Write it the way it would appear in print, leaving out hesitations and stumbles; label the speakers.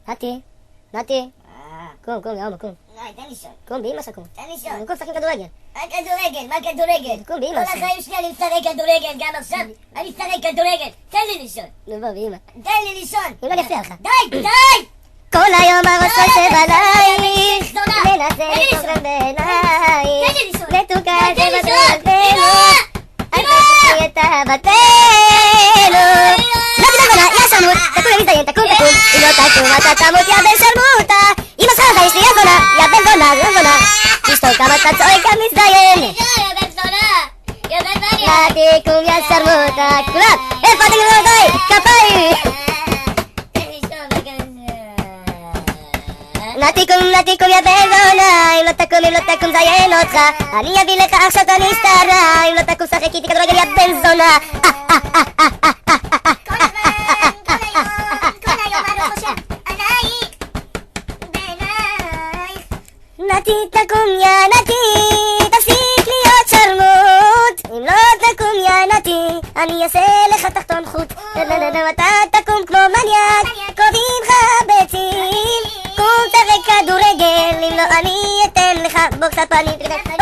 Speaker 1: נתי, קום, יאללה, קום.
Speaker 2: תן לישון.
Speaker 1: קום, באמא שלך קום.
Speaker 2: תן לישון.
Speaker 1: קום, שחקים כדורגל.
Speaker 2: מה כדורגל?
Speaker 1: קום, באמא
Speaker 2: כל
Speaker 1: שלך.
Speaker 2: החיים שלי אני משחק כדורגל גם עכשיו. אני משחק כדורגל. תן לי לישון.
Speaker 1: נו, בוא, באמא.
Speaker 2: תן לי לישון.
Speaker 1: אם לא אני אפריע לך.
Speaker 2: די!
Speaker 1: כל היום הראש יושב עלייך,
Speaker 2: זונה.
Speaker 1: מנסה
Speaker 2: תן לי לישון.
Speaker 1: לתוכן בעינייך,
Speaker 2: תן לי לישון.
Speaker 1: מתוקה
Speaker 2: תן לי
Speaker 1: שבדרתנו,
Speaker 2: לישון.
Speaker 1: אל תשכחי את אהבתנו. לא תדאג לה, יא שרמוט, תקום ומזדיין, תקום, אם לא תקום אתה תמות יא בן שרמוטה. אמא שלך יש לי יא זונה, יא בן זונה, תשתוק כמה אתה צועק המזדיין.
Speaker 2: יא בן זונה. יא בן זונה.
Speaker 1: נתי קום יא שרמוטה, כולם, איפה אתם גבירותיי? כפיים. נתי קום יא בן זונה, אם לא תקום זיין אותך, אני אביא לך עכשיו את המשטרה, אם לא תקום שחק איתי כדורגל יא בן זונה.
Speaker 2: כל היום אני חושב עלייך, בעינייך.
Speaker 1: נתי תקום יא נתי, תפסיק להיות שרמוט, אם לא תקום יא נתי, אני אעשה לך תחתון חוט, אתה תקום כמו מניאק, קובעים לך ביצים, קום תראה כדורגל, אם לא אני אתן לך בוקסת פנים.